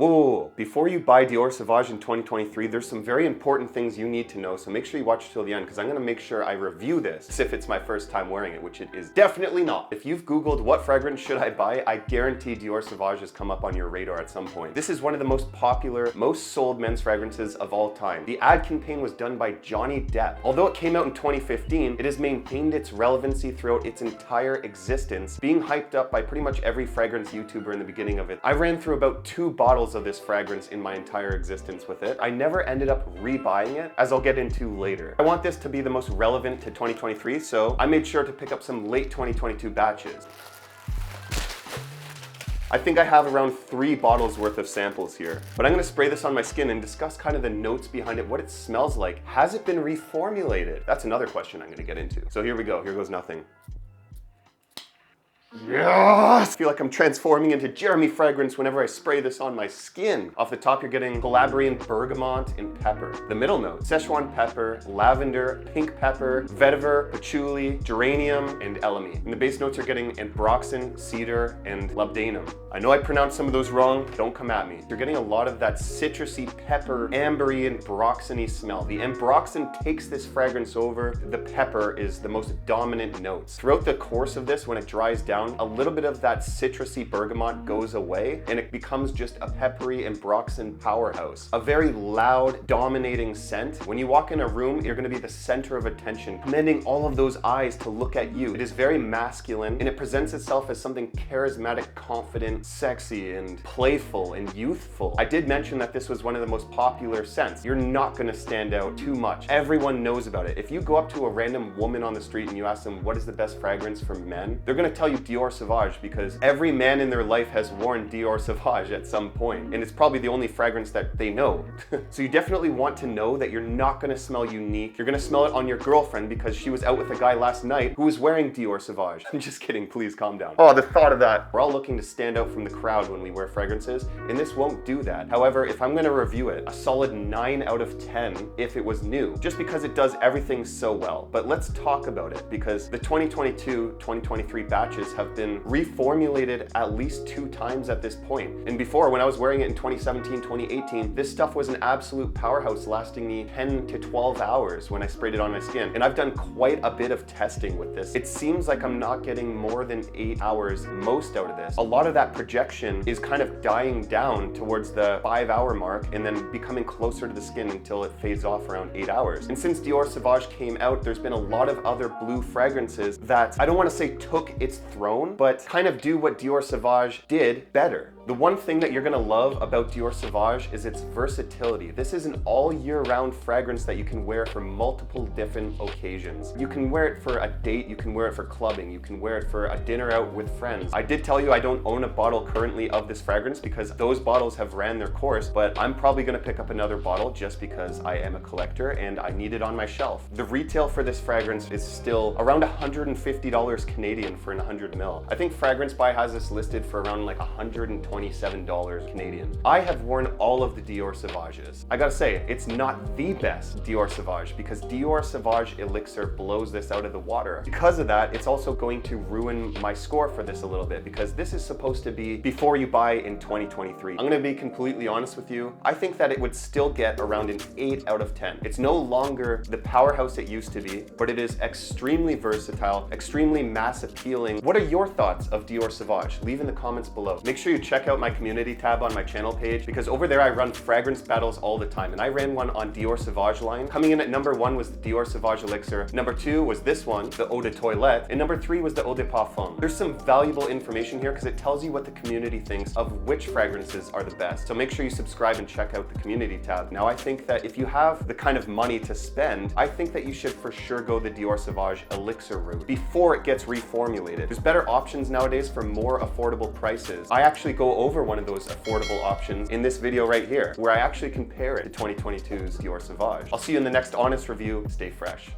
Whoa, before you buy Dior Sauvage in 2023, there's some very important things you need to know, so make sure you watch till the end because I'm gonna make sure I review this as if it's my first time wearing it, which it is definitely not. If you've Googled what fragrance should I buy, I guarantee Dior Sauvage has come up on your radar at some point. This is one of the most popular, most sold men's fragrances of all time. The ad campaign was done by Johnny Depp. Although it came out in 2015, it has maintained its relevancy throughout its entire existence, being hyped up by pretty much every fragrance YouTuber in the beginning of it. I ran through about 2 bottles of this fragrance in my entire existence with it. I never ended up rebuying it, as I'll get into later. I want this to be the most relevant to 2023, so I made sure to pick up some late 2022 batches. I think I have around 3 bottles worth of samples here, but I'm gonna spray this on my skin and discuss kind of the notes behind it, what it smells like. Has it been reformulated? That's another question I'm gonna get into. So here we go, here goes nothing. Yes! I feel like I'm transforming into Jeremy Fragrance whenever I spray this on my skin. Off the top, you're getting Calabrian bergamot and pepper. The middle note, Szechuan pepper, lavender, pink pepper, vetiver, patchouli, geranium, and elemi. And the base notes are getting ambroxan, cedar, and labdanum. I know I pronounced some of those wrong, don't come at me. You're getting a lot of that citrusy pepper, ambery, and ambroxan-y smell. The ambroxan takes this fragrance over. The pepper is the most dominant notes. Throughout the course of this, when it dries down, a little bit of that citrusy bergamot goes away and it becomes just a peppery ambroxan powerhouse. A very loud, dominating scent. When you walk in a room, you're gonna be the center of attention, commanding all of those eyes to look at you. It is very masculine and it presents itself as something charismatic, confident, sexy, and playful and youthful. I did mention that this was one of the most popular scents. You're not gonna stand out too much. Everyone knows about it. If you go up to a random woman on the street and you ask them what is the best fragrance for men, they're gonna tell you Dior Sauvage because every man in their life has worn Dior Sauvage at some point, and it's probably the only fragrance that they know. So you definitely want to know that you're not gonna smell unique. You're gonna smell it on your girlfriend because she was out with a guy last night who was wearing Dior Sauvage. I'm just kidding, please calm down. Oh, the thought of that. We're all looking to stand out from the crowd when we wear fragrances, and this won't do that. However, if I'm gonna review it, a solid 9 out of 10 if it was new, just because it does everything so well. But let's talk about it because the 2022-2023 batches have been reformulated at least 2 times at this point. And before, when I was wearing it in 2017, 2018, this stuff was an absolute powerhouse, lasting me 10 to 12 hours when I sprayed it on my skin. And I've done quite a bit of testing with this. It seems like I'm not getting more than 8 hours most out of this. A lot of that projection is kind of dying down towards the 5-hour mark and then becoming closer to the skin until it fades off around 8 hours. And since Dior Sauvage came out, there's been a lot of other blue fragrances that I don't want to say took its throne, but kind of do what Dior Sauvage did better. The one thing that you're gonna love about Dior Sauvage is its versatility. This is an all year round fragrance that you can wear for multiple different occasions. You can wear it for a date, you can wear it for clubbing, you can wear it for a dinner out with friends. I did tell you I don't own a bottle currently of this fragrance because those bottles have ran their course, but I'm probably gonna pick up another bottle just because I am a collector and I need it on my shelf. The retail for this fragrance is still around $150 Canadian for an 100 ml. I think Fragrance Buy has this listed for around like $127 Canadian. I have worn all of the Dior Sauvages. I gotta say, it's not the best Dior Sauvage because Dior Sauvage Elixir blows this out of the water. Because of that, it's also going to ruin my score for this a little bit because this is supposed to be before you buy in 2023. I'm gonna be completely honest with you. I think that it would still get around an 8 out of 10. It's no longer the powerhouse it used to be, but it is extremely versatile, extremely mass appealing. What are your thoughts of Dior Sauvage? Leave in the comments below. Make sure you check out my community tab on my channel page because over there I run fragrance battles all the time, and I ran one on Dior Sauvage line. Coming in at number 1 was the Dior Sauvage Elixir, number 2 was this one, the Eau de Toilette, and number 3 was the Eau de Parfum. There's some valuable information here because it tells you what the community thinks of which fragrances are the best. So make sure you subscribe and check out the community tab. Now I think that if you have the kind of money to spend, I think that you should for sure go the Dior Sauvage Elixir route before it gets reformulated. There's better options nowadays for more affordable prices. I actually go over one of those affordable options in this video right here, where I actually compare it to 2022's Dior Sauvage. I'll see you in the next honest review. Stay fresh.